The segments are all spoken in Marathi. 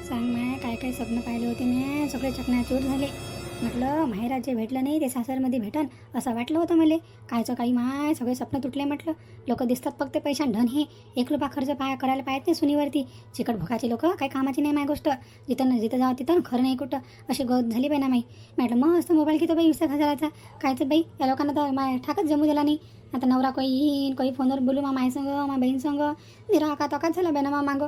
सांग माय काय काय स्वप्न पाहिले होते मी, सगळे चकनाचूर झाले. म्हटलं माहेरात जे भेटलं नाही ते सासरमध्ये भेटन असं वाटलं होतं मला. कायचं काही माय सगळे स्वप्न तुटले. म्हटलं लोक दिसतात फक्त पैसा ढन, हे 1 रुपया खर्च करायला पाहत नाही सुनीवरती. चिकट भोकाचे लोक काही कामाची नाही माय गोष्ट. जिथं जावं तिथं खरं नाही कुठं, अशी गत झाली बाई ना माई. म्हटलं मस्त मोबाईल घेतो बाई 20,000चा. कायचं बाई या लोकांना तर माय ठाकच जमू दिला नाही. आता नवरा कोई येईन, कोई फोनवर बोलू मा मायसंग मा बहीण संग. निराका तोकाच झाला बाई ना मा मागं.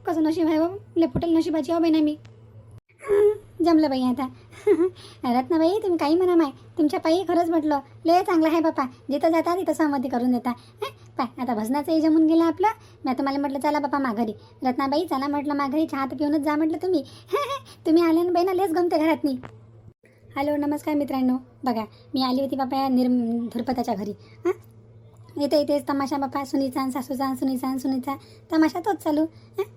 कसं नशीब आहे ले फुटेल नशिबाची हो बाई ना मी. जमलं बाई आता. रत्नाबाई तुम्ही काही म्हणा माय, तुमच्या पायी खरंच म्हटलं लय चांगलं आहे बापा. जिथं जाता तिथं सहमती करून देता. पाय आता भजनाचंही जमून गेलं आपलं. मी तुम्हाला म्हटलं चला बापा माघारी. रत्नाबाई चला म्हटलं माघारी, चहा तर पिऊनच जा म्हटलं तुम्ही. तुम्ही आले ना बाई ना लेच गमते घरात नाही. हॅलो नमस्कार मित्रांनो. बघा मी आली होती बापा धुरपताच्या घरी. इथेच तमाशा बापा, सुनीचा सासूचा, सुनीचा तमाशा तोच चालू.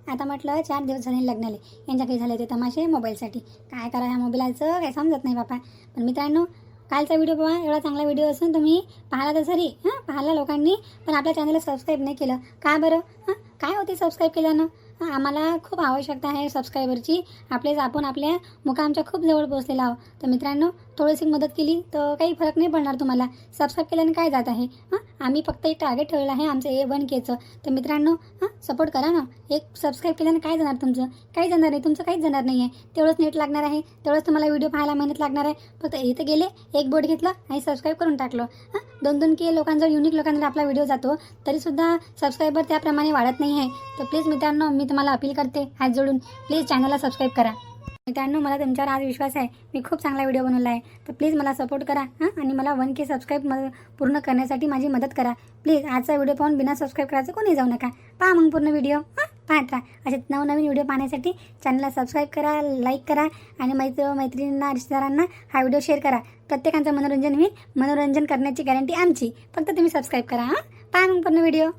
आता म्हटलं 4 दिवस झाले लग्नाले, यांच्या काही झाले ते तमाशे मोबाईलसाठी. काय करा ह्या मोबाईलचं काही समजत नाही बापा. पण मित्रांनो कालचा व्हिडिओ बघा, एवढा चांगला व्हिडिओ असून तुम्ही पाहिला तर सरी पाहिला लोकांनी, पण आपल्या चॅनलला सबस्क्राईब नाही केलं का बरं? काय होते सबस्क्राईब केल्यानं? आम्हाला खूप आवश्यकता आहे सबस्क्रायबरची. आपण आपल्या मुकामच्या खूप जवळ पोहोचलेला आहोत. तर मित्रांनो थोडीशी मदत केली तर काही फरक नाही पडणार तुम्हाला. सबस्क्राईब केल्याने काय जात आहे? आम्ही फक्त एक टार्गेट ठेवलेलं आहे आमचं A1Kचं. तर मित्रांनो सपोर्ट करा ना. एक सबस्क्राईब केल्याने काय जाणार तुमचं? काही जाणार नाही, तुमचं काहीच जाणार नाही आहे. तेवढंच नेट लागणार आहे, तेवढंच तुम्हाला व्हिडिओ पाहायला मेहनत लागणार आहे. फक्त इथं गेले, एक बोट घेतलं आणि सबस्क्राईब करून टाकलं. 2-2K लोकांजवळ, युनिक लोकांजवळ आपला व्हिडिओ जातो, तरीसुद्धा सबस्क्रायबर त्याप्रमाणे वाढत नाही आहे. तर प्लीज मित्रांनो मी तुम्हाला अपील करते हात जोडून, प्लीज चॅनलला सबस्क्राईब करा. मित्रांनो मला तुमच्यावर आज विश्वास आहे, मी खूप चांगला व्हिडिओ बनवला आहे. तर प्लीज मला सपोर्ट करा आणि मला 1K सबस्क्राईब पूर्ण करण्यासाठी माझी मदत करा प्लीज. आजचा व्हिडिओ पाहून बिना सबस्क्राईब करायचं कोणी जाऊ नका. पहा मग पूर्ण व्हिडिओ पाहत राहा. असे नवनवीन व्हिडिओ पाहण्यासाठी चॅनलला सबस्क्राईब करा, लाईक करा आणि मैत्रिणींना, रिश्तेदारांना हा व्हिडिओ शेअर करा. प्रत्येकाचं मनोरंजन होईल. मनोरंजन करण्याची गॅरंटी आमची. फक्त तुम्ही सबस्क्राईब करा. पहा मग पूर्ण व्हिडिओ.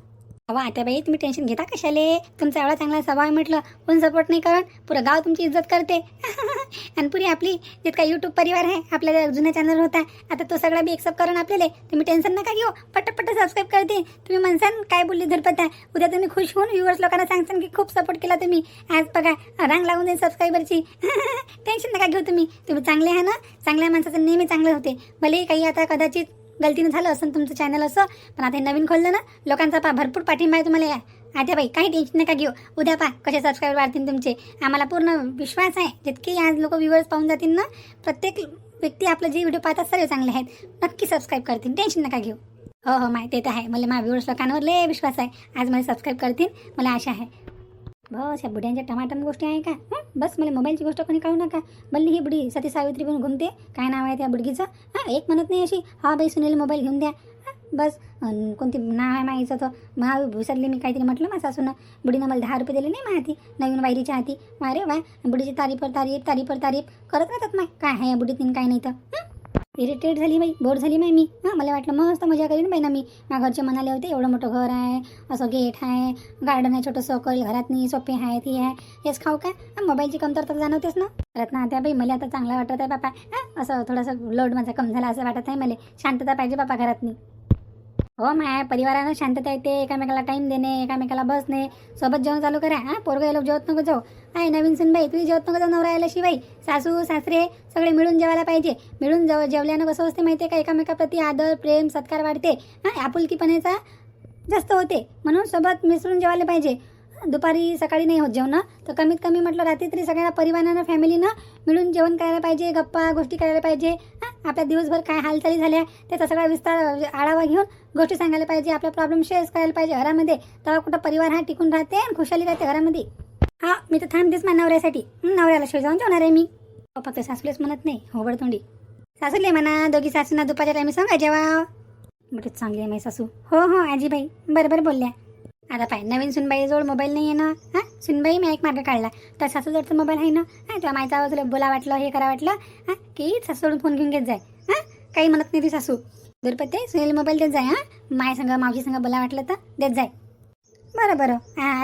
अहो आत्याबाई तुम्ही टेन्शन घेता कशाले? तुमचा एवढा चांगला स्वभाव आहे म्हटलं, कोण सपोर्ट नाही करत? पुरं गाव तुमची इज्जत करते. आणि पुरी आपली जितका यूट्यूब परिवार आहे, आपल्या जुन्या चॅनल होता, आता तो सगळा बी एक्सेप्ट करून आपल्याला. तुम्ही टेन्शन नका घेऊ, पट्ट सबस्क्राईब करते. तुम्ही म्हणसान काय बोलली धरपता, उद्या तुम्ही खुश होऊन व्ह्यूअर्स लोकांना सांगसान की खूप सपोर्ट केला तुम्ही. आज बघा रांग लागून जाईल सबस्क्रायबरची. टेन्शन नका घेऊ तुम्ही चांगले आहे ना. चांगल्या माणसाचं नेहमी चांगलं होते. भले काही आता कदाचित गलतीनं झालं असं तुमचं चॅनल असं, पण आता हे नवीन खोललं ना, लोकांचा भरपूर पाठिंबा आहे तुम्हाला. आत्याबाई काही टेन्शन नका घेऊ. उद्या पहा कसे सबस्क्राईबर वाढतील तुमचे. आम्हाला पूर्ण विश्वास आहे, जितके आज लोक व्ह्यूअर्स पाहून जातील ना, प्रत्येक व्यक्ती आपलं जे व्हिडिओ पाहतात सर्व चांगले आहेत, नक्की सबस्क्राईब करतील. टेन्शन नका घेऊ. हो माहिती ते आहे मला. माझ्या व्ह्यूअर्स लोकांवर लय विश्वास आहे, आज मला सबस्क्राईब करतील मला आशा आहे. बस या बुड्यांच्या टमाटम गोष्टी आहे का? बस मला मोबाईलची गोष्ट कोणी कळू नका. भल्ली ही बुडी सती सावित्री पण घुमते. काय नाव आहे त्या बुडगीचं? एक म्हणत नाही अशी हा बाई सुनील मोबाईल घेऊन द्या. बस कोणती नाव आहे माहीचं तर महा विसरले मी. काहीतरी म्हटलं माझ्या सासूनं. बुडीनं मला 10 रुपये दिले नाही माहिती नवीन वायरीच्या हाती. अरे वा बुडीची तारीफ करत राहतात माय. काय आहे या बुडीत काय नाही तर. इरिटेट झाली बाई, बोर झाली बाई मी. मला वाटलं मस्त मजा करीन बाई ना मी. माझ्या घरचे म्हणाले होते एवढं मोठं घर आहे, असं गेट आहे, गार्डन आहे छोटंसं, कळी घरात नाही, सोपे आहे, ती आहे, हेच खाऊ काय? मोबाईलची कमतरता जाणवतेच ना. रत्ना आता बाई मला आता चांगलं वाटत आहे बापा. असं थोडंसं लोड माझा कम झाला असं वाटत आहे मला. शांतता पाहिजे बापा घरात नाही. हो माय परिवारानं शांतता येते. एकामेकाला टाईम देणे, एकामेकाला बसणे, सोबत जेवण चालू करा. पोरगं लोक जेवत नको जाऊ. नवीन सुनबाई तुम्ही जेवत नको जाऊ. नवरा यायला शिवाई सासू सासरे सगळे मिळून जेवायला पाहिजे. मिळून जेवल्यानं कसं असते माहिती आहे का? एकामेकाप्रती आदर प्रेम सत्कार वाढते. आपुलकीपणाचा जास्त होते. म्हणून सोबत मिसळून जेवायला पाहिजे. दुपारी सकाळी नाही होत जेवण, तर कमीत कमी म्हटलं रात्री तरी सगळ्या परिवारानं फॅमिलीनं मिळून जेवण करायला पाहिजे. गप्पा गोष्टी करायला पाहिजे. आपल्या दिवसभर काय हालचाली झाल्या त्याचा सगळा विस्तार आढावा घेऊन गोष्टी सांगायला पाहिजे. आपला प्रॉब्लेम शेअर करायला पाहिजे घरामध्ये. तेव्हा कुठं परिवार हा टिकून राहते आणि खुशाली राहते घरामध्ये. मी तर थांबतेच माझ्या नवऱ्यासाठी. नवऱ्याला शिवाय जाऊन जेवणार आहे मी. फक्त सासूलेच म्हणत नाही होबडतोंडी. सासूले म्हणा दोघी सासूंना दुपारच्या टायमी सांगा जेव्हा. बट चांगली आहे माझी सासू. हो आजीबाई बरोबर बोलल्या. आता पाय नवीन सुनबाईजवळ मोबाईल नाही आहे ना. सुनबाई मी एक मार्ग काढला. तर सासूजवळचा मोबाईल आहे ना. तुला माहिती तुला बोला वाटलं हे करा वाटलं की सासूजवळून फोन घेऊन घेत जाय. काही म्हणत नाही ती सासू. दुरपते सुनील मोबाईल देत जाय. माय संग मावशी संग बोला वाटलं तर देत जाय. बरं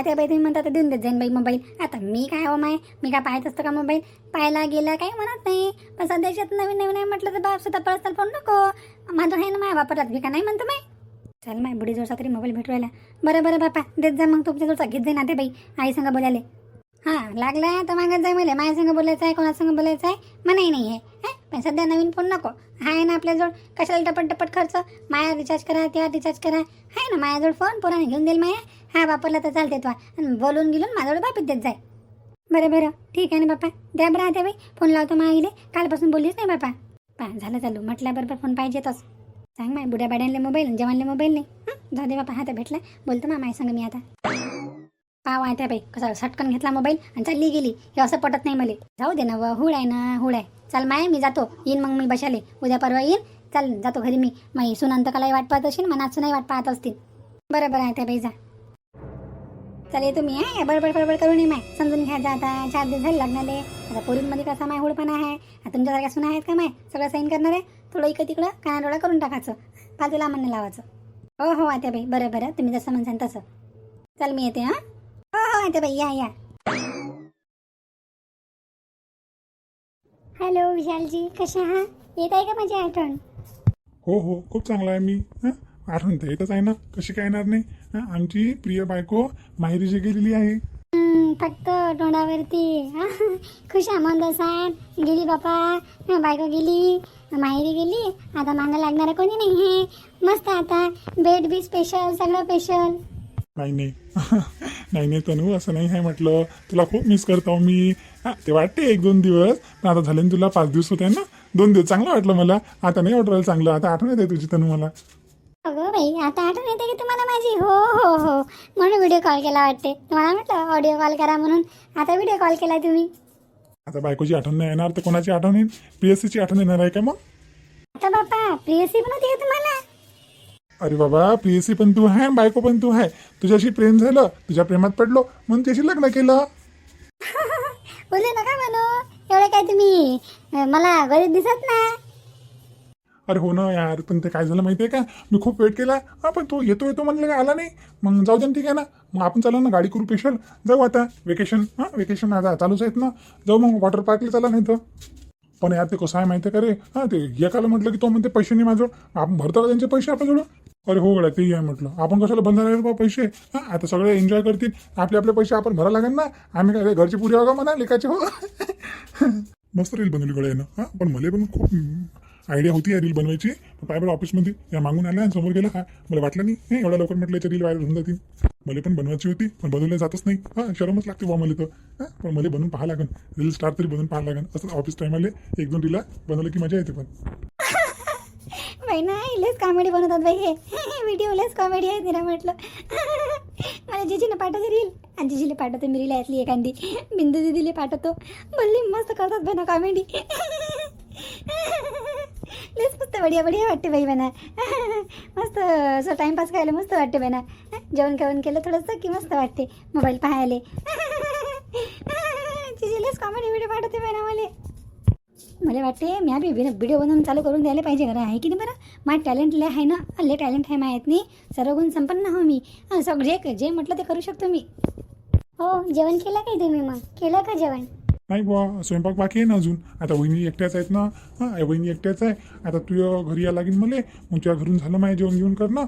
त्या बाई तुम्ही म्हणता तर देऊन देत जाईन बाई मोबाईल. आता मी काय हो माय, मी काय पाहत असतं का मोबाईल? पाहायला गेला काही म्हणत नाही, पण सध्याच्यात नवीन आहे म्हटलं तर बाप सुद्धा पर्सनल फोन नको. माझं आहे ना माय वापरतात मी का नाही म्हणतो माय. चल माय बुडी जोरचा तरी मोबाईल भेटवायला. बरं बापा देत जा मग. तुमच्या जोरचा घेत जाईन आता बाई आई संग बोलायले. हां लागला तर मागत जाय मला माझ्या संग बोलायचं आहे कोणासंग बोलायचं आहे मनाही नाही आहे पण सध्या नवीन फोन नको आहे ना आपल्याजवळ कशाला टपट खर्च माया रिचार्ज करा त्या रिचार्ज करा आहे ना माझ्याजवळ फोन पोराने घेऊन देईल माया हा वापरला तर चालते तो आणि बोलून गेलून माझ्याजवळ बापीत देत जाय बरं ठीक आहे ना बापा द्या बरं आता बाई फोन लावतो माईले कालपासून बोललीच नाही बापा झालं चालू म्हटल्याबरोबर फोन पाहिजेतच सांग माय बुड्या बाड्यांले मोबाईल जवानले मोबाईल नाही जाऊ दे बापा हा तर भेटला बोलतो माय सांग मी आता पाव आहे त्या बाई कसा सटकन घेतला मोबाईल आणि चालली गेली हे असं पटत नाही मला जाऊ दे ना हुड आहे ना हुड आहे चल माय मी जातो येईन मग मी बशाले उद्या परवा येईन चल जातो घरी मी माई सुनंतकालाही वाट पाहत असेल मनात नाही वाट पाहत असतील बरं आहे त्या बाई जा चल येतो मी या बडबड करू नये माय समजून घ्या जा आता 4 दिवस झाले लग्नाले आता पोरींमध्ये कसा माय हुडपणा आहे तुमच्यासारख्या सुना आहेत का माय सगळं साईन करणार आहे थोडं इकडं तिकडं कानाडोळा करून टाकायचं फालतूला म्हणणं लावायचं हो आत्या बाई बरं तुम्ही जसं म्हणसान तसं चल मी येते हां हो आत्या बाई या हॅलो विशालजी कशा आहात येत आहे का माझी आठवण हो खूप चांगला आहे मी आठवण तर येतच आहे ना कशी काय येणार नाही आमची प्रिय बायको माहेरी जी गेलेली आहे फक्त तोंडावरती खुश आनंद साहेब गेली बापा बायको गेली माहेरी गेली आता मागं लागणारं कोणी नाही आहे मस्त आता बेड बी स्पेशल सगळं स्पेशल नाही तनू असं नाही आहे म्हटलं तुला खूप मिस करतो मी ते वाटते 1-2 दिवस पण आता झाले ना तुला 5 दिवस होते ना 2 दिवस चांगलं वाटलं मला आता नाही वाटलं चांगलं आता आठवण येते तुझी तनू मला अगं बाई आता आठवण येते की तुम्हाला माझी हो म्हणून व्हिडिओ कॉल केला वाटते तुम्हाला म्हटलं ऑडिओ कॉल करा म्हणून आता व्हिडिओ कॉल केला तुम्ही आता बायकोची आठवण नाही येणार तर कोणाची आठवण येईल प्रियसीची आठवण येणार आहे का मग आता बापा प्रियसी पण होती का तुम्हाला अरे बाबा प्रियसी पण तू आहे बायको पण तू आहे तुझ्याशी प्रेम झालं तुझ्या प्रेमात पडलो म्हणून त्याशी लग्न केलं बोलले नका म्हणू एवढे काय तुम्ही मला गरीब दिसत ना अरे हो ना यार पण ते काय झालं माहितीये का मी खूप वेट केला पण तो येतो म्हणलं का आला नाही मग जाऊ दे ठीक आहे ना मग आपण चालू ना गाडी करू स्पेशल जाऊ आता वेकेशन आता चालूच आहेत ना जाऊ मग वॉटर पार्कला चला नाही तर पण यार ते कसं आहे माहिती आहे का रे ते एकाला म्हटलं की तो म्हणते पैसे नाही माझं आपण भरतो का त्यांचे पैसे आपल्याजवळ अरे हो गड्या तेही आहे म्हटलं आपण कशाला बंद राहील बा पैसे आता सगळे एन्जॉय करतील आपले पैसे आपण भरा लागेल ना आम्ही काय घरची पुरी हो का म्हणा लेखाचे हो मस्त रील बनवली गड्या ना पण मला पण खूप आयडिया होती या रील बनवायची पाय बरं ऑफिसमध्ये या मागून आल्या आणि समोर गेला का मला वाटलं नाही एवढ्या लवकर म्हटलं याच्या रील व्हायरल होऊन जातील मला पण बनवायची होती पण बनवल्या जातच नाही शरमच लागते बा मला तर पण मला बनवून पाहा लागेल रील स्टार तरी बनवून पाहा लागेल असं ऑफिस टाईमला 1-2 रीला बनवलं की मजा येते पण बाई ना इलेच कॉमेडी बनवतात बाई हे व्हिडिओ लेच कॉमेडी आहे तिला म्हटलं मला जीजीने पाठवते रील आणि जीजीला पाठवते मी रील यातली एखादी बिंदू दिदीला पाठवतो बोलली मस्त करतात बाई ना कॉमेडी लेच मस्त बढिया वाटते बाई बना मस्त असं टाइमपास करायला मस्त वाटते बाई ना जेवण केलं थोडंसं की मस्त वाटते मोबाईल पाहायला जीजीलेच कॉमेडी व्हिडिओ पाठवते बाई ना मला वाटते मी बी व्हिडिओ बनवून चालू करून द्यायला पाहिजे खरं आहे की नाही बरं माझं टॅलेंट लय आहे ना लय टॅलेंट आहे माहीत नाही सर्व गुण संपन्न हो मी सगळे जे म्हटलं ते करू शकतो मी हो जेवण केलं काय तुम्ही मग केलं का जेवण नाही बुवा स्वयंपाक बाकी आहे ना अजून आता वहिनी एकट्याच आहेत ना वहिनी एकट्याच आहे आता तुझ्या घरी या लागेल मला मग तुझ्या घरून झालं माझ्या जेवण घेऊन कर ना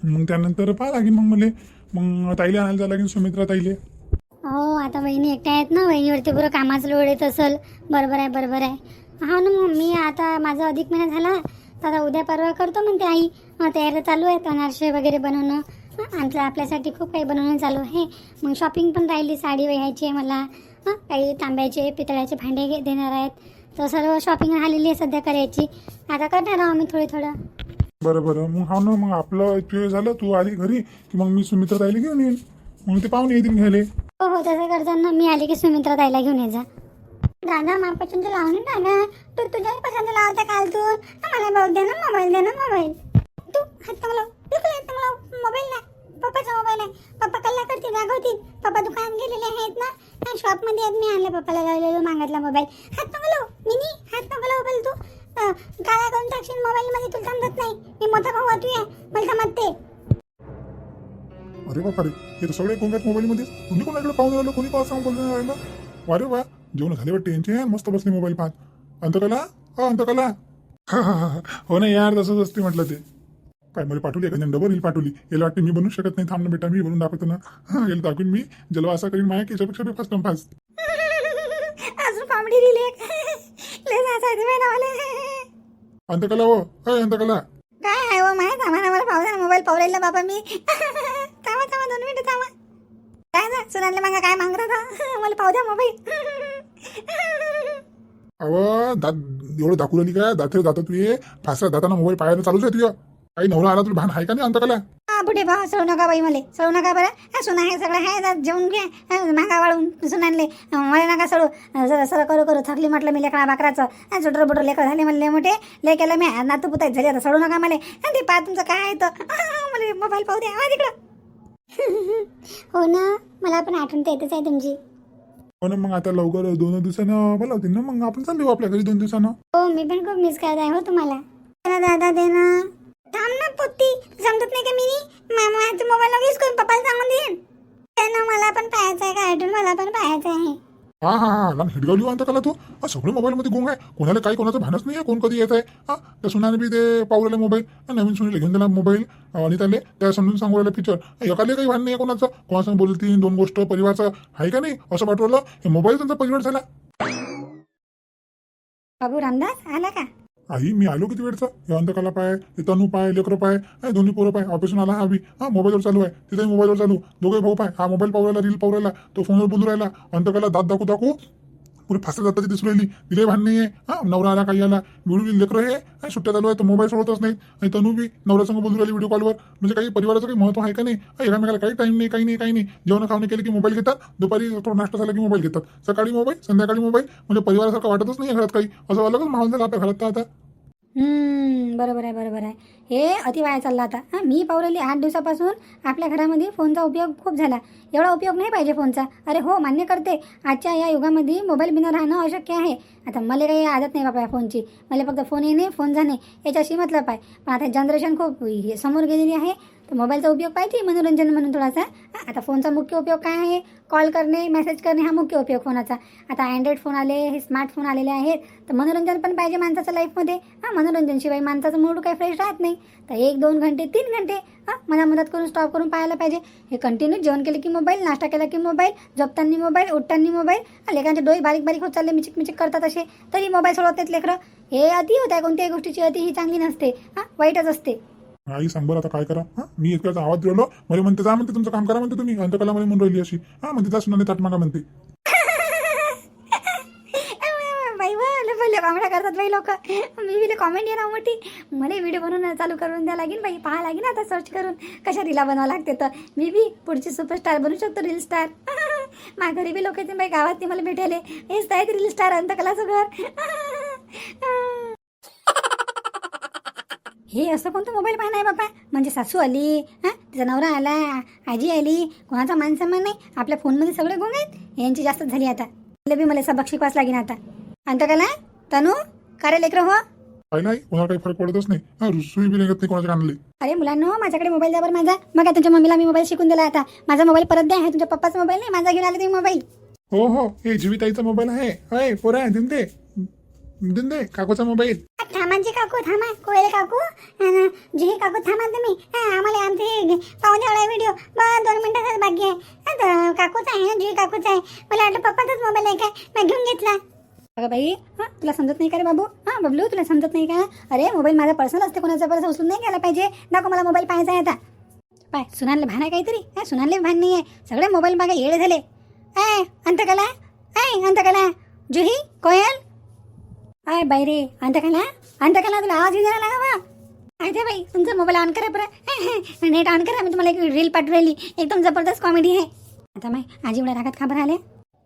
मग त्यानंतर पाहा लागेल मग मला मग ताईला आणायला जावं लागेल सुमित्रा ताईले हो आता वहिनी एकट्या आहेत ना वहिनीवरती पुरं कामाचं लोड येत असेल बरोबर आहे हो ना मग मी आता माझा अधिक महिना झाला तर आता उद्या परवा करतो म्हणते आई तयारी चालू आहे अनारसे वगैरे बनवणं आपल्यासाठी खूप काही बनवणं चालू आहे मग शॉपिंग पण राहिली साडी घ्यायची आहे मला काही तांब्याचे पितळ्याचे भांडे देणार आहेत तर सर्व शॉपिंग राहिलेली आहे सध्या करायची आता करणार आहोत आम्ही थोडं बरं मग हा ना मग आपलं ते झालं तू आली घरी की मग मी सुमित्रा ताईला घेऊन येईन मग ते पाहुणे येतील घ्यायले हो तसं करताना मी आले की सुमित्रा ताईला घेऊन ये जा दादा मला पसंत लावून दादा तू तुझ्या पसंत लावता काल तू मला बघ दे ना मोबाईल तू हात मला मोबाईल नाही पप्पाचा मोबाईल आहे पप्पा कल्ला करतील रागवतील पप्पा दुकानात गेलेले आहेत ना शॉपमध्ये आहेत मी आणलं पप्पाला लावलेलो मागितला मोबाईल हात नको मिनी हात नको मोबाईल तू काळा करून टाकशील मोबाईलमध्ये तुला समजत नाही मी मोठा भाऊ तू आहे मला समजते अरे बापा रे हे तर सगळे कोणत्याच मोबाईलमध्ये कोणी कोणाकडे पाहून राहिलं कोणी कोणा सांगून बोलून राहिलं वारे वा जेवण झाले वाटते यांचे मस्त बसले मोबाईल पाहत अंतकला अंतकला हो ना यार तसंच असते म्हटलं ते काय मला पाठवली एखाद्या डबल रील पाठवली, याला वाटते मी बनवू शकत नाही, थांब ना बेटा मी बनवून दाखवतो ना. हा याला दाखवून मी जलवा असा करीन माया की याच्यापेक्षा बी फास्ट फास्ट. अजून कॉमेडी लिहिली लय हसायचं बाई नावाले. अंतकला हो, अंतकला काय आहे हो माय, थांबा ना, मला पाहू द्या मोबाईल पाहू राहिला बाबा मी. थांबा 2 मिनिटं थांबा. काय ना सुनानले मागा काय मागत होता, मला पाहू द्या मोबाईल. अव दात एवढं दाखवू राहिली काय, दातात तू ये फासरा दाताना मोबाईल पाहायला चालूच आहे तुझ्या. काही नवरा आला तुला भान आहे का नाही अंतकला? बुढे भाऊ सळू नका बाई, मला सळू नका बरं. सुना आहे सगळं आहे, जेवून घ्या मागा वाळून सुनानले. मला नका सळू, सरळ करू थकली म्हटलं मी लेकरा बाकराचं. छोटर बोटर लेकर झाले म्हणले मोठे, लय केलं मी नातू पुताय झाली, आता सळू नका मला. ते पा तुमचं काय आहे तर मला मोबाईल पाहू द्या तिकडं. हो ना, मला पण आठवण तर येतच आहे तुमची. हो ना, मग आता लवकर 2 दिवसानं बोलावतील ना, मग आपण चाललो आपल्या घरी 2 दिवसानं. हो मी पण खूप मिस करत आहे हो तुम्हाला. दादा दे ना, थांब ना पोती, समजत नाही का मी मामाचा मोबाईल लगेच करून पप्पाला सांगून देईन. त्यांना मला पण पाहायचं आहे कार्टून, मला पण पाहायचं आहे. हा लहान हिडगावली अंतकला तू. सगळे मोबाईल मध्ये गुंग आहे, कोणाला काही कोणाचं भानच नाही आहे, कोण कधी येत आहे. हा त्या सुनाने बी ते पावलेला मोबाईल, नवीन सुनीला घेऊन दिला मोबाईल आणि त्याले त्या समजून सांगू राहिला फीचर. एकाले काही भान नाही आहे कोणाचं, कोणासंग बोलतील 2 गोष्ट परिवारचं आहे का नाही असं पाठवलं. हे मोबाईल त्यांचा परिवार झाला. बाबू रामदास आला का? आई मी आलो किती वेळचा. हे अंतकाला पाय, हे तनू पाय, लेकरं पाय, दोन्ही पोरं पाय. ऑपरेशन आला हा बी, हा मोबाईलवर चालू आहे, तिथे मोबाईलवर चालू. दोघे भाऊ पाय, हा मोबाईल पाहू राहिला, रील पाहू राहिला, तो फोनवर बोलू राहिला. अंतकाला दात दाखवू पुढे फासल्या जाताची दिसू राहिली. तिथे भान नाही आहे. हा नवरा आला काही आला, मिळून लेकरं हे सुट्ट्या चालू आहे तर मोबाईल सोडतच नाही. आणि तनू बी नवऱ्यासंग बोलू राहिली व्हिडिओ कॉलवर. म्हणजे काही परिवाराचं काही महत्व आहे का नाही. एकामेकाला काही टाईम नाही, काही नाही. जेवण खावणे केले की मोबाईल घेतात, दुपारी थोडा नाश्ता झाला की मोबाईल घेतात, सकाळी मोबाईल, संध्याकाळी मोबाईल. म्हणजे परिवारासारखं वाटतच नाही घरात काही, असं अलगच माहोल झाला आपल्या घरात. तर आता बरोबर आहे. हे अतिवाया चालला आता. हां मी पाहू राहिली 8 दिवसापासून आपल्या घरामध्ये फोनचा उपयोग खूप झाला. एवढा उपयोग नाही पाहिजे फोनचा. अरे हो मान्य करते, आजच्या या युगामध्ये मोबाईल बिना राहणं अशक्य आहे. आता मला काही आदत नाही बाबा या फोनची, मला फक्त फोन येणे फोन जाणे याच्याशी मतलब आहे. पण आता जनरेशन खूप समोर गेलेली आहे, तर मोबाईलचा उपयोग पाहिजे मनोरंजन म्हणून थोडासा. आता फोनचा मुख्य उपयोग काय आहे? कॉल करणे, मेसेज करणे, हा मुख्य उपयोग फोनाचा. आता अँड्रॉइड फोन आले, हे स्मार्टफोन आलेले आहेत, तर मनोरंजन पण पाहिजे माणसाच्या लाईफमध्ये. हां मनोरंजनशिवाय माणसाचं मूड काही फ्रेश राहत नाही. तर 1-2 घंटे 3 घंटे मदत करून स्टॉप करून पाहायला पाहिजे. हे कंटिन्यू जेवण केलं की मोबाईल, नाश्ता केला की मोबाईल, झोपताना मोबाईल, उठताना मोबाईल. लेकरांचे डोळे बारीक होत चालले, मिचिक करतात असे, तरी मोबाईल सोडत नाहीत लेकरं. हे अति होत आहे, कोणत्याही गोष्टीची अति ही चांगली नसते, वाईटच असते. आई सांग बरं आता काय करा. मी इतक्याचा आवाज दिलो, मला म्हणते जा म्हणते तुमचं काम करा म्हणते तुम्ही. अंतकला मला म्हणून राहिली अशी. म्हणते जा सुनाने ताट मागा म्हणते. बाई कॉमेड्या करतात बाई लोक. मी कॉमेंट येणार मोठी, मला व्हिडिओ बनवून चालू करून द्या लागेल बाई, पाहा लागेल आता सर्च करून कशा रीला बनवावं लागते. तर मी बी पुढची सुपरस्टार बनू शकतो, रील स्टार. माझ्या घरी बी लोक येते बाई, गावात ते मला भेटायले, हेच आहेत रील स्टार अंतकलाचं घर. हे असं कोणतं मोबाईल पाहणं आहे बाबा. म्हणजे सासू आली, तिचा नवरा आला, आजी आली, कोणाचा मान सन्मान नाही. आपल्या फोनमध्ये सगळे गुण आहेत, यांची जास्तच झाली आता. मला सबक शिकवाच लागेल आता. अंतकला, तनू, कार्य लेकरं हो. काही नाही, कोणाला काही फरक पडतच नाही. रुसुई बी निघत नाही कोणाच्या कानाली. अरे मुलांनो, माझ्याकडे मोबाईल द्या बरं माझा. मग तुमच्या मम्मीला मी मोबाईल शिकून दिला, आता माझा मोबाईल परत द्या. तुमच्या पप्पाचा मोबाईल नाही, माझा घेऊन आले तुम्ही मोबाईल. हो हे जीविताईचा मोबाईल आहे. पोरा देऊन दे काकूचा मोबाईल. थांबांची काकू, थांबा कोयले काकू, जी काकू थांबा तुम्ही. आम्हाला आमचे पाहुणे एवढा व्हिडिओ 2 मिनिटाचाच बाकी आहे. काकूच आहे, जी काकूच आहे. मला वाटलं पप्पाचाच मोबाईल आहे काय, मी घेऊन घेतला. अगं बाई, तुला समजत नाही का रे बाबू? बबलू तुला समजत नाही का? अरे मोबाईल माझा पर्सनल असते, कोणाचा पर्स उचलून नाही घ्यायला पाहिजे. दाखव मला मोबाईल पाहायचा आहे आता. पाय सुनानले भान आहे काहीतरी, सुनानले भान नाही आहे. सगळे मोबाईल मागे येडे झाले. अंतकला, जुही, कोयल, बाई रे, अंतकला तुला आवाज येऊन राहिला का? आहे बाई, तुमचा मोबाईल ऑन करा बरं, नेट ऑन करा. मी तुम्हाला एक रील पाठवून राहिली, एकदम जबरदस्त कॉमेडी आहे. आता माय आजी एवढ्या रागात खबर आले,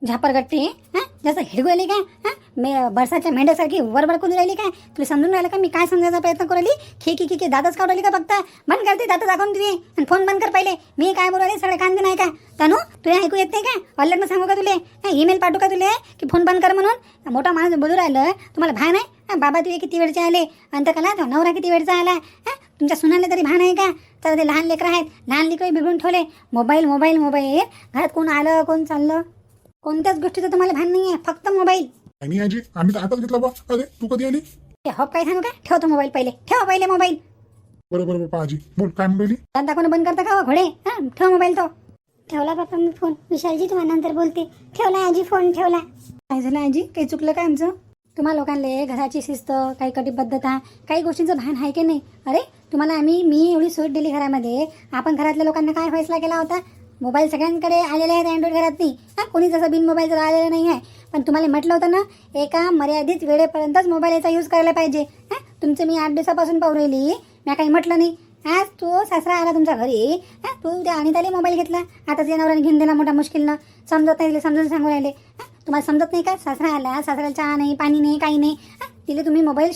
झापरगट्टे जसं हिडगोली काय, मी बरसाच्या मेंढ्यासारखी वरबड करून राहिली काय? तुला समजून राहिलं का मी काय समजायचा प्रयत्न करू राहिली? खी दातच काढू राहिली का? फक्त बंद करते दात दाखवून तुझे, आणि फोन बंद कर पहिले. मी काय बोलू राहिले सगळे कांदे नाही का? तनू तुला ऐकू येत नाही का? ऑनलाईन सांगू का तुले? ईमेल पाठवू का तुले की फोन बंद कर म्हणून? मोठा माणूस बोलू राहिलं, तुम्हाला भान आहे? बाबा तुझे किती वेळचे आले, अंतकला तो नवरा किती वेळचा आला. तुमच्या सुनाले तरी भान आहे का? तर ते लहान लेकरं आहेत, लहान लेकरं बिघडून ठेवले. मोबाईल घरात कोण आलं कोण चाललं कोणत्याच गोष्टीचं तुम्हाला भान नाही आहे, फक्त मोबाईल. आणि आजी आम्ही तर हातात घेतला बा. अरे तू कधी आली? हॉप काय सांगू का? ठेवतो मोबाईल पहिले, ठेवा पहिले मोबाईल. बरं बरं बापा आजी बोल काय म्हणली. दात दाखवणं बंद करता का हो घोडे? हा ठेव मोबाईल तो. ठेवला बापा मी फोन. विशालजी तुम्हाला नंतर बोलते. ठेवला आजी फोन ठेवला. काय झालं आजी? काही चुकलं का आमचं? तुम्हा लोकांना घराची शिस्त, काही कटिबद्धता, काही गोष्टींचं भान आहे की नाही? अरे तुम्हाला मी एवढी सूट दिली घरामध्ये, आपण घरातल्या लोकांना काय फैसला केला होता? मोबाईल सगळ्यांकडे आलेले आहेत अँड्रॉइड घरात नाही. कोणी जसं बिन मोबाईलचं आलेलं नाही आहे. पण तुम्हाला म्हटलं होतं ना एका मर्यादित वेळेपर्यंतच मोबाईलचा यूज करायला पाहिजे. तुमचं मी 8 दिवसापासून पाहू राहिली, मी काही म्हटलं नाही. आज तो सासरा आला तुमच्या घरी, तू त्या अनिताला मोबाईल घेतला, आता त्या नवऱ्याने घेऊन दिला मोठ्या मुश्किलनं. समजत नाही, समजून सांगू राहिले. तुम्हाला समजत नाही का? सासरा आला, सासऱ्याला चहा नाही, पाणी नाही, काही नाही. तिला तुम्ही मोबाईल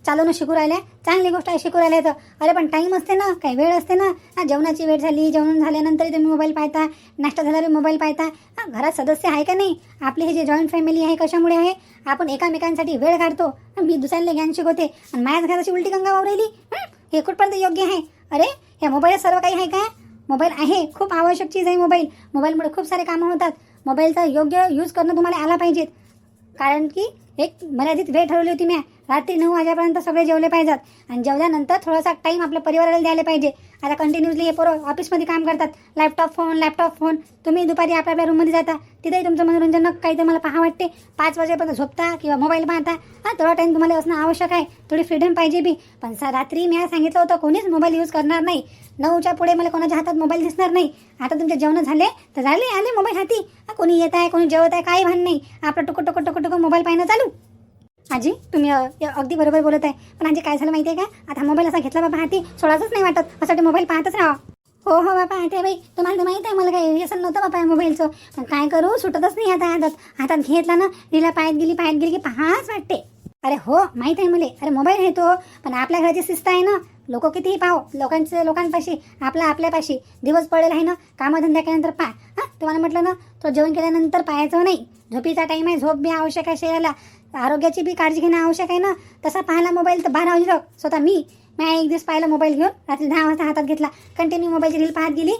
चालवणं शिकू राहिल्या, चांगली गोष्ट आहे शिकू राहिल्या तर. अरे पण टाईम असते ना, काही वेळ असते ना. जेवणाची वेळ झाली, जेवण झाल्यानंतरही तुम्ही मोबाईल पाहता, नाश्ता झाल्यावर मोबाईल पाहता. घरात सदस्य आहे का नाही? आपली हे जे जॉईंट फॅमिली आहे कशामुळे आहे? आपण एकामेकांसाठी वेळ काढतो. मी दुसऱ्याला ज्ञान शिकवते आणि माझ्याच घराची उलटी गंगा वाहू राहिली. हे कुठपर्यंत योग्य आहे? अरे ह्या मोबाईलला सर्व काही आहे का? मोबाईल आहे, खूप आवश्यक चीज आहे मोबाईल. मोबाईलमुळे खूप सारे कामं होतात. मोबाईलचा योग्य यूज करणं तुम्हाला आला पाहिजेत. कारण की एक मर्यादित वेळ ठरवली होती मी, रात्री 9 वाजेपर्यंत सगळे जेवले पाहिजेत आणि जेवल्यानंतर थोडासा टाईम आपल्या परिवाराला द्यायला पाहिजे. आता कंटिन्युअसली हे पोरं ऑफिसमध्ये काम करतात, लॅपटॉप फोन. तुम्ही दुपारी आपल्या रूममध्ये जाता, तिथेही तुमचं मनोरंजन काही तुम्हाला पाहा वाटते. 5 वाजेपर्यंत झोपता किंवा मोबाईल पाहता. थोडा टाईम तुम्हाला असणं आवश्यक आहे, थोडी फ्रीडम पाहिजे बी. पण रात्री मी सांगितलं होतं कोणीच मोबाईल यूज करणार नाही. 9च्या पुढे मला कोणाच्या हातात मोबाईल दिसणार नाही. आता तुमचे जेवण झाले तर झाले, आले मोबाईल हाती. कोणी येत आहे, कोणी जेवत आहे, काही भान नाही. आपलं टुकू मोबाईल पाहणं चालू. आजी तुम्ही अगदी बरोबर बोलत आहे. पण आजी काय झालं माहिती आहे का? आता मोबाईल असा घेतला बाबा हाती, सोडायचंच नाही वाटत. असं ते मोबाईल पाहतच राहा. हो बाबा ते बाई, तुम्हाला तर माहिती आहे मला काही व्यसन नव्हतं बाबा मोबाईलचं. पण काय करू, सुटतच नाही आता हातात घेतला ना, तिला पायात गेली की पाहाच वाटते. अरे हो माहित आहे मला. अरे मोबाईल आहे तो, पण आपल्या घराची शिस्त आहे ना. लोक कितीही पाहो, लोकांपाशी आपल्यापाशी दिवस पडेल आहे ना. कामधंद्या केल्यानंतर तुम्हाला म्हटलं ना, तो जेवण केल्यानंतर पाहायचं नाही. झोपीचा टाईम आहे, झोप बी आवश्यक आहे शरीराला. आरोग्याची बी काळजी घेणं आवश्यक आहे ना. तसा पाहायला मोबाईल तर 12 वाजलं. स्वतः मी एक दिवस पाहिला मोबाईल घेऊन, रात्री 10 वाजता हातात घेतला. कंटिन्यू मोबाईलची रील पाहत गेली.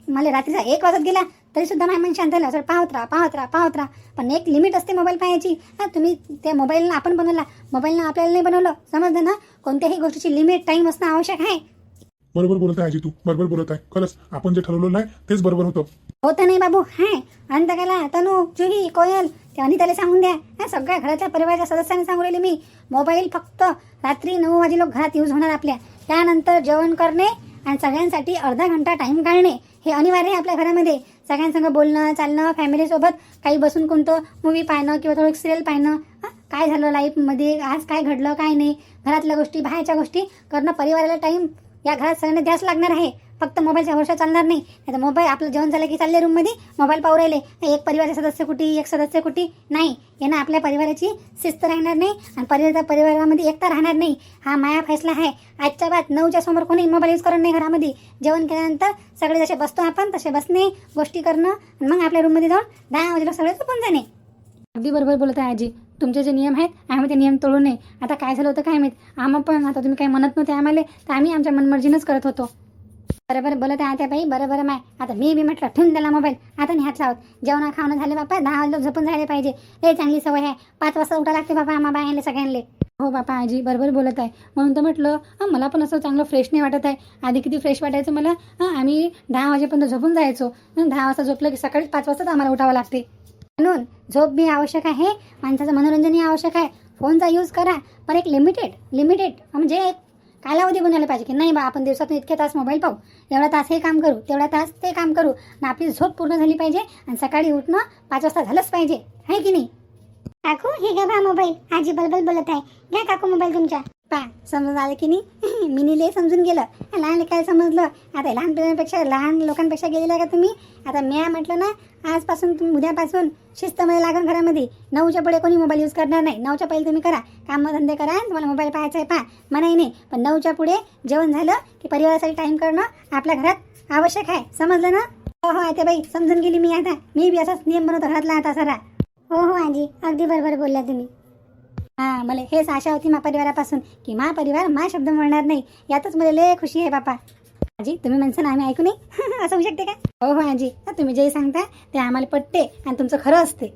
मला रात्रीचा 1 वाजत गेला तरी सुद्धा माझ्या मन शांत झालं. असं पाहत राहा. पण एक लिमिट असते मोबाईल पाहायची. तुम्ही त्या मोबाईलला आपण बनवला, मोबाईलनं आपल्याला नाही बनवलं. समजलं ना? कोणत्याही गोष्टीची लिमिट टाईम असणं आवश्यक आहे. बरोबर बोलत आहे आजी, तू बरोबर बोलत आहे. खरंच आपण जे ठरवलेलं आहे तेच बरोबर होतं. होतं नाही बाबू. अंतकाला तनू जुही कोयल त्या त्याला सांगून द्या. सगळ्या घराच्या परिवाराच्या सदस्यांनी सांगू राहिले मी, मोबाईल फक्त रात्री 9 वाजे लोक घरात यूज होणार आपल्या. त्यानंतर जेवण करणे आणि सगळ्यांसाठी अर्धा घंटा टाईम काढणे हे अनिवार्य आहे आपल्या घरामध्ये. सगळ्यांसंग बोलणं चालणं, फॅमिलीसोबत काही बसून कोणतं मूवी पाहणं किंवा थोडं सिरियल पाहणं. काय झालं लाईफमध्ये, आज काय घडलं काय नाही, घरातल्या गोष्टी बाहेरच्या गोष्टी करणं. परिवाराला टाईम या घरात सगळ्यांना द्यास लागणार आहे. फक्त मोबाईलच्या भरोसा चालणार नाही. तर मोबाईल आपलं जेवण झालं की चालले रूममध्ये मोबाईल पाहू राहिले. एक परिवाराचे सदस्य कुठे, एक सदस्य कुठे नाही. यानं आपल्या परिवाराची शिस्त राहणार नाही आणि परिवारामध्ये एकता राहणार नाही. हा माया फैसला आहे. आजच्या बाद 9च्या समोर कोणी मोबाईल यूज करून नाही घरामध्ये. जेवण केल्यानंतर सगळे जसे बसतो आपण तसे बसणे, गोष्टी करणं आणि मग आपल्या रूममध्ये जाऊन 10 वाजेला सगळे झोपून जाणे. अगदी बरोबर बोलत आहे आजी. तुमचे जे नियम आहेत आम्ही ते नियम तोडू नये. आता काय झालं होतं काय माहीत, आम्ही पण आता तुम्ही काही म्हणत नव्हते आम्हाला, तर आम्ही आमच्या मनमर्जीनंच करत होतो. बरोबर बोलत आहे आता बाई, बरोबर माय. आता मी बी म्हटलं ठेवून दिला मोबाईल, आता नाही हात लावत. जेवणा खावणं झाले बापा, 10 वाजता झोपून जायला पाहिजे. हे चांगली सवय आहे. 5 वाजता उठा लागते बाबा आम्हा बायांना सगळ्यांना. हो बापा आजी बरोबर बोलत आहे. म्हणून तर म्हटलं मला पण असं चांगलं फ्रेश नाही वाटत आहे. आधी किती फ्रेश वाटायचं मला. आम्ही 10 वाजेपर्यंत झोपून जायचो. 10 वाजता झोपलं की सकाळी 5 वाजताच आम्हाला उठावं लागते. म्हणून झोप बी आवश्यक आहे, माणसाचं मनोरंजनही आवश्यक आहे. फोनचा यूज करा, पण एक लिमिटेड म्हणजे एक कालावधी बनवला पाहिजे की नाही बा आपण दिवसातून इतके तास मोबाईल पाहू, एवढा तास हे काम करू, तेवढा तास ते काम करू. आणि आपली झोप पूर्ण झाली पाहिजे आणि सकाळी उठणं 5 वाजता झालंच पाहिजे, आहे की नाही? काकू हे घ्या बा मोबाईल. आजी बलबल बोलत आहे. घ्या काकू मोबाईल तुमच्या. समजून आलं की नाही? मिनीले समजून गेलं. लहान काय समजलं. आता लहान लोकांपेक्षा गेलेला का तुम्ही? आता मी म्हटलं ना, आजपासून तुम्ही उद्यापासून शिस्तमध्ये लागून घरामध्ये 9च्या पुढे कोणी मोबाईल यूज करणार नाही. 9च्या पहिले तुम्ही करा, कामधंदे करा. तुम्हाला मोबाईल पाहायचा आहे पहा, म्हणाही नाही. पण 9च्या पुढे जेवण झालं की परिवारासाठी टाईम करणं आपल्या घरात आवश्यक आहे. समजलं ना? हो आता बाई समजून गेली मी. आता मी बी असाच नियम बनवतो घरातला आता सरा. हो आजी अगदी बरोबर बोलला तुम्ही. मला हेच आशा होती मा परिवारापासून की मा परिवार मा शब्द म्हणणार नाही. यातच मला लय खुशी आहे बापा. आजी तुम्ही म्हणसान आम्ही ऐकू नाही असं होऊ शकते का? हो आजी तुम्ही जे सांगता ते आम्हाला पटते आणि तुमचं खरं असते.